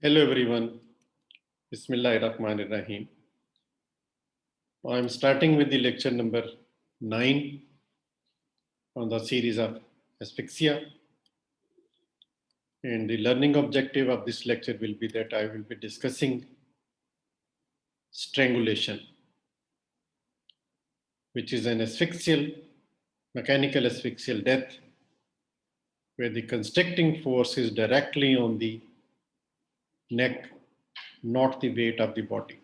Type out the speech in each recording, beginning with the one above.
Hello everyone. Bismillahirrahmanirrahim. I'm starting with the lecture number 9 on the series of Asphyxia. And the learning objective of this lecture will be that I will be discussing strangulation, which is an mechanical asphyxial death, where the constricting force is directly on the neck, not the weight of the body.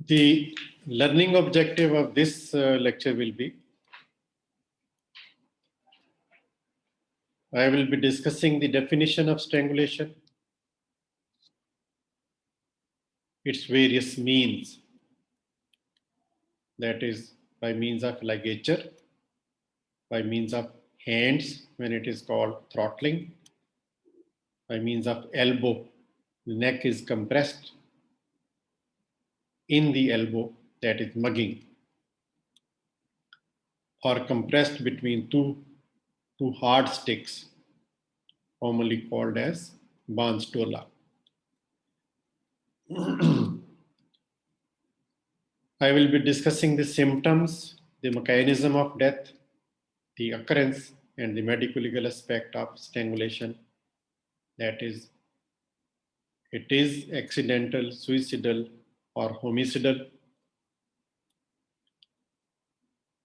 The learning objective of this lecture will be I will be discussing the definition of strangulation, its various means, that is by means of ligature, by means of hands when it is called throttling, by means of elbow, the neck is compressed in the elbow, that is mugging, or compressed between two hard sticks, commonly called as Bansdola. I will be discussing the symptoms, the mechanism of death, the occurrence, and the medico-legal aspect of strangulation. That is, it is accidental, suicidal, or homicidal.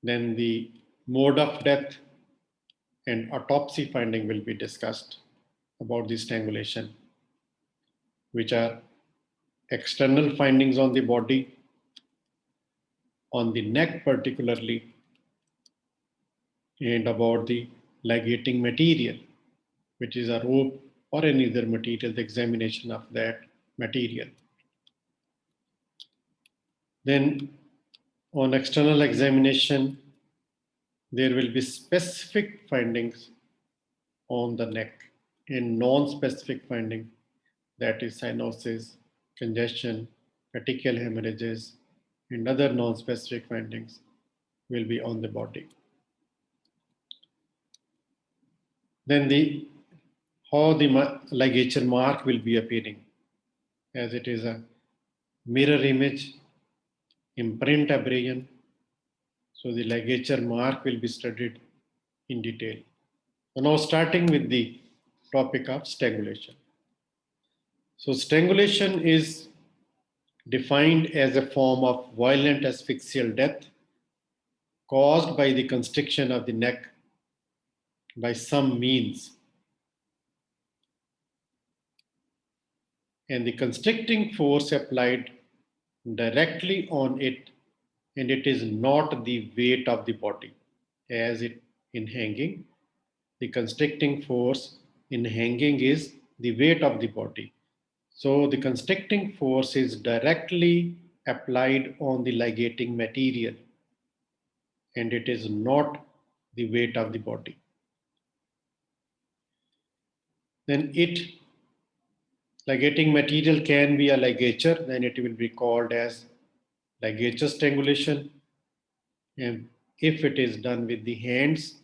Then the mode of death and autopsy finding will be discussed about the strangulation, which are external findings on the body, on the neck particularly, and about the ligating material, which is a rope or any other material, the examination of that material. Then on external examination, there will be specific findings on the neck and non-specific finding, that is cyanosis, congestion, petechial hemorrhages, and other non-specific findings will be on the body. Then how the ligature mark will be appearing, as it is a mirror image, imprint abrasion. So the ligature mark will be studied in detail. So now starting with the topic of strangulation. So strangulation is defined as a form of violent asphyxial death caused by the constriction of the neck by some means. And the constricting force applied directly on it, and it is not the weight of the body. As in hanging, the constricting force in hanging is the weight of the body. So the constricting force is directly applied on the ligating material, and it is not the weight of the body. Then ligating material can be a ligature, then it will be called as ligature strangulation. And if it is done with the hands,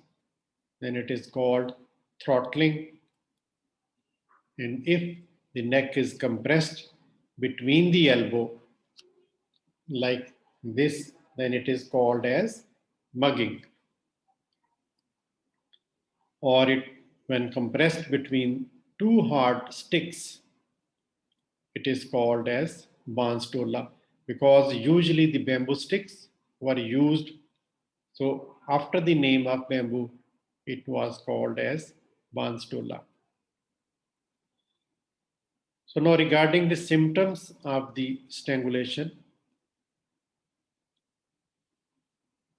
then it is called throttling. And if the neck is compressed between the elbow like this, then it is called as mugging. Or when compressed between two hard sticks, it is called as Bansdola, because usually the bamboo sticks were used. So after the name of bamboo, it was called as Bansdola. So now regarding the symptoms of the strangulation,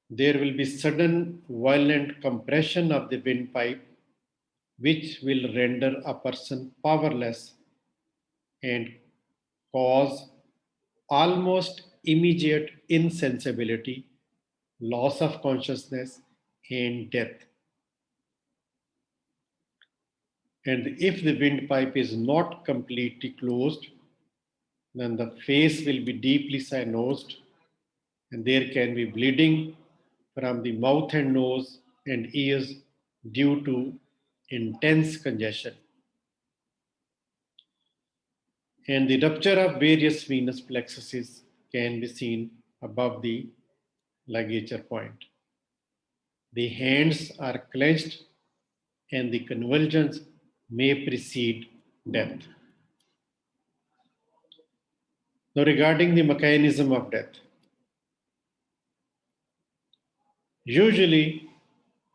there will be sudden violent compression of the windpipe, which will render a person powerless and cause almost immediate insensibility, loss of consciousness, and death. And if the windpipe is not completely closed, then the face will be deeply cyanosed, and there can be bleeding from the mouth and nose and ears due to intense congestion. And the rupture of various venous plexuses can be seen above the ligature point. The hands are clenched and the convulsions may precede death. Now, regarding the mechanism of death, usually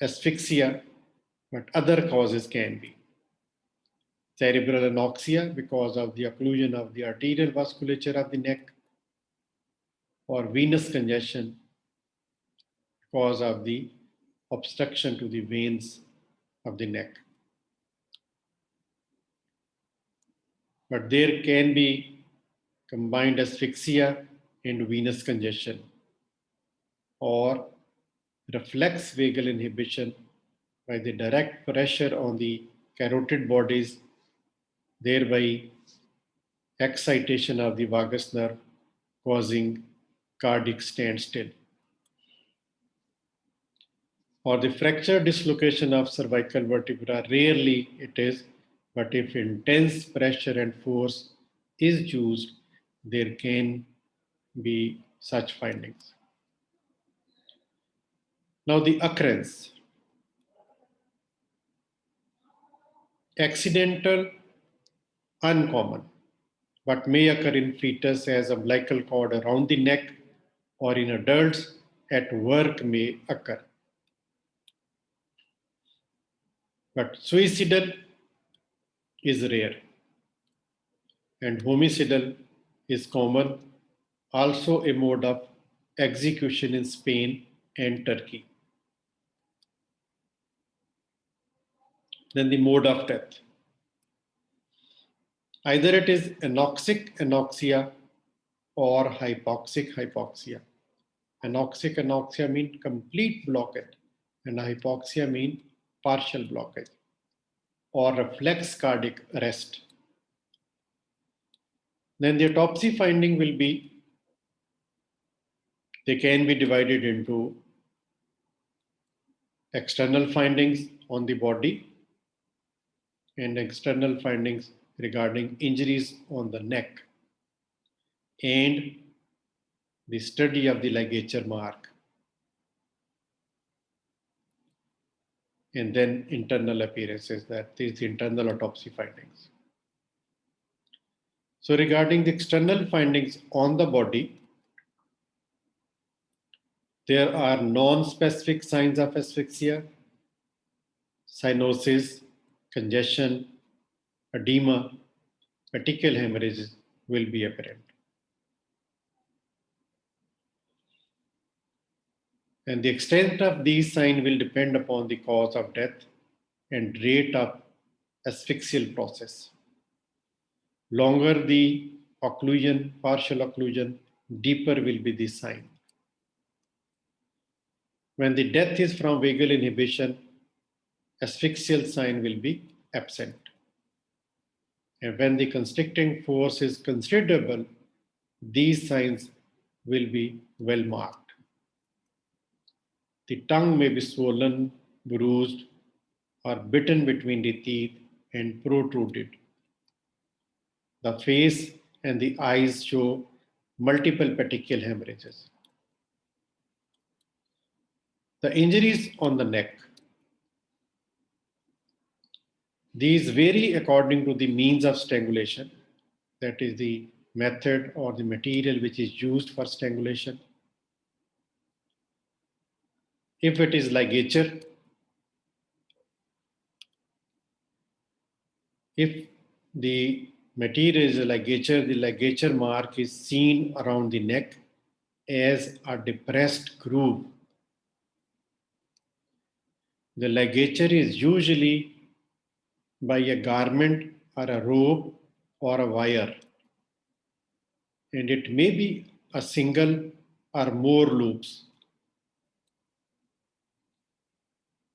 asphyxia, but other causes can be cerebral anoxia because of the occlusion of the arterial vasculature of the neck, or venous congestion because of the obstruction to the veins of the neck. But there can be combined asphyxia and venous congestion, or reflex vagal inhibition by the direct pressure on the carotid bodies, thereby excitation of the vagus nerve causing cardiac standstill. Or the fracture dislocation of cervical vertebra, rarely it is, but if intense pressure and force is used, there can be such findings. Now the occurrence. Accidental, uncommon, but may occur in fetus as umbilical cord around the neck, or in adults at work may occur. But suicidal is rare, and homicidal is common, also a mode of execution in Spain and Turkey. Then the mode of death. Either it is anoxic anoxia or hypoxic hypoxia. Anoxic anoxia means complete blockage, and hypoxia means partial blockage, or reflex cardiac arrest. Then the autopsy finding will be, they can be divided into external findings on the body and external findings regarding injuries on the neck, and the study of the ligature mark, and then internal appearances, that is the internal autopsy findings. So regarding the external findings on the body, there are non-specific signs of asphyxia, cyanosis, congestion, edema, petechial hemorrhages will be apparent. And the extent of these signs will depend upon the cause of death and rate of asphyxial process. Longer the occlusion, partial occlusion, deeper will be the sign. When the death is from vagal inhibition, asphyxial sign will be absent. And when the constricting force is considerable, these signs will be well marked. The tongue may be swollen, bruised, or bitten between the teeth and protruded. The face and the eyes show multiple petechial hemorrhages. The injuries on the neck. These vary according to the means of strangulation, that is the method or the material which is used for strangulation. If it is ligature, if the material is a ligature, the ligature mark is seen around the neck as a depressed groove. The ligature is usually by a garment or a rope or a wire, and it may be a single or more loops,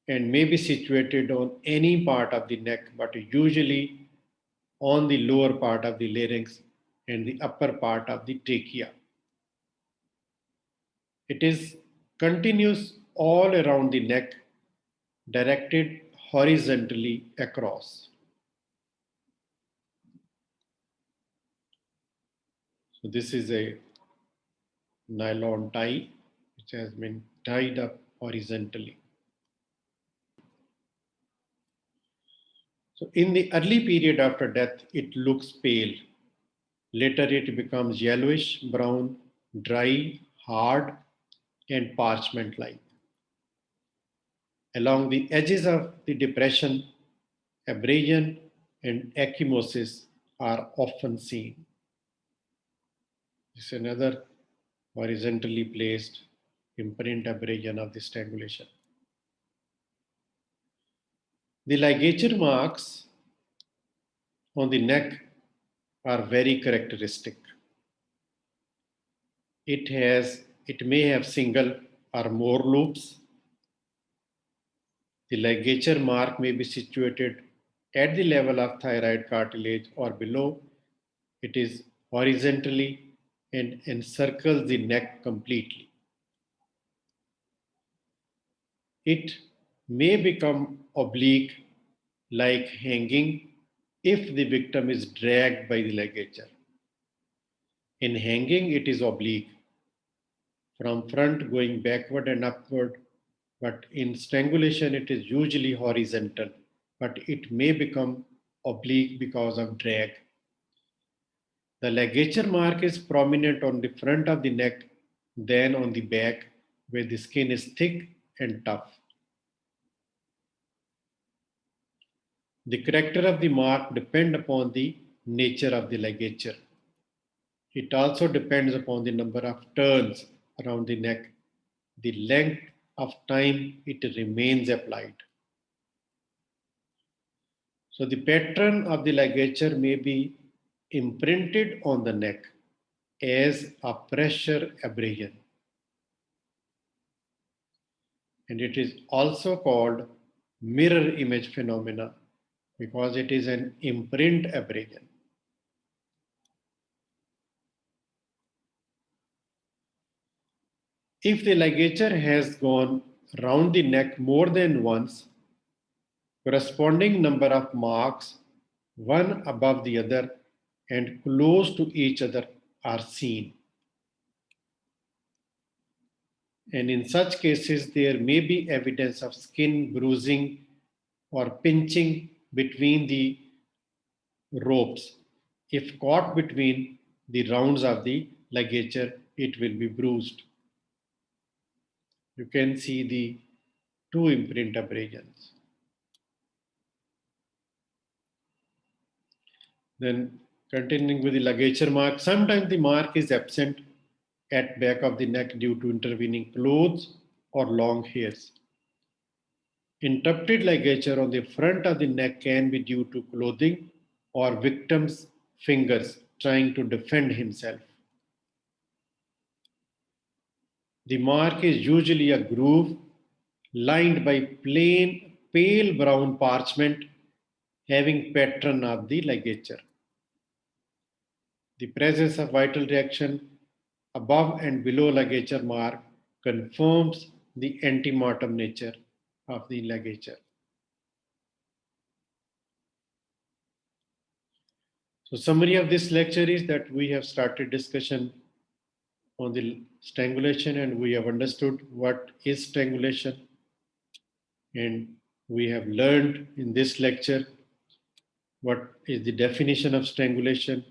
and may be situated on any part of the neck, but usually on the lower part of the larynx and the upper part of the trachea. It is continuous all around the neck, directed horizontally across. So this is a nylon tie which has been tied up horizontally. So in the early period after death, it looks pale. Later it becomes yellowish, brown, dry, hard, and parchment-like. Along the edges of the depression, abrasion and ecchymosis are often seen. This is another horizontally placed imprint abrasion of the strangulation. The ligature marks on the neck are very characteristic. It may have single or more loops. The ligature mark may be situated at the level of thyroid cartilage or below. It is horizontally and encircles the neck completely. It may become oblique like hanging if the victim is dragged by the ligature. In hanging, it is oblique, from front going backward and upward, but in strangulation, it is usually horizontal, but it may become oblique because of drag. The ligature mark is prominent on the front of the neck than on the back, where the skin is thick and tough. The character of the mark depends upon the nature of the ligature. It also depends upon the number of turns around the neck, the length of time it remains applied. So the pattern of the ligature may be imprinted on the neck as a pressure abrasion. And it is also called mirror image phenomena because it is an imprint abrasion. If the ligature has gone round the neck more than once, corresponding number of marks, one above the other and close to each other, are seen. And in such cases, there may be evidence of skin bruising or pinching between the ropes. If caught between the rounds of the ligature, it will be bruised. You can see the two imprint abrasions. Then continuing with the ligature mark, sometimes the mark is absent at back of the neck due to intervening clothes or long hairs. Interrupted ligature on the front of the neck can be due to clothing or victim's fingers trying to defend himself. The mark is usually a groove lined by plain pale brown parchment having pattern of the ligature. The presence of vital reaction above and below ligature mark confirms the antemortem nature of the ligature. So summary of this lecture is that we have started discussion on the strangulation and we have understood what is strangulation, and we have learned in this lecture what is the definition of strangulation,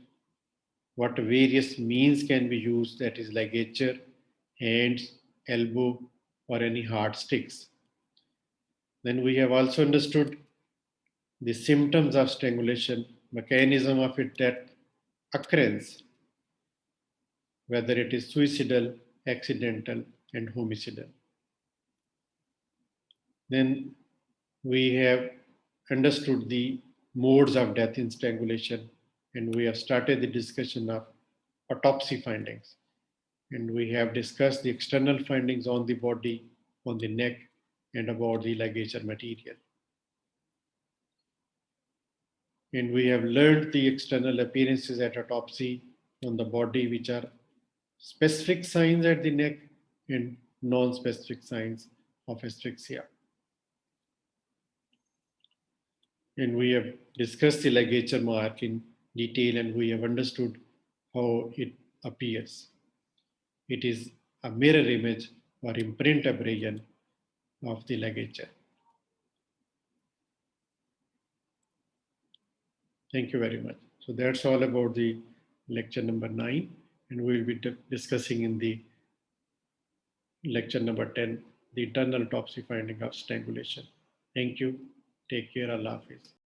what various means can be used, that is ligature, hands, elbow, or any hard sticks. Then we have also understood the symptoms of strangulation, mechanism of its death, occurrence, whether it is suicidal, accidental, and homicidal. Then we have understood the modes of death in strangulation, and we have started the discussion of autopsy findings. And we have discussed the external findings on the body, on the neck, and about the ligature material. And we have learned the external appearances at autopsy on the body, which are specific signs at the neck and non-specific signs of asphyxia. And we have discussed the ligature mark in detail, and we have understood how it appears. It is a mirror image or imprint abrasion of the ligature. Thank you very much. So that's all about the lecture number 9, and we will be discussing in the lecture number 10 the internal autopsy finding of strangulation. Thank you. Take care. Allah Hafiz.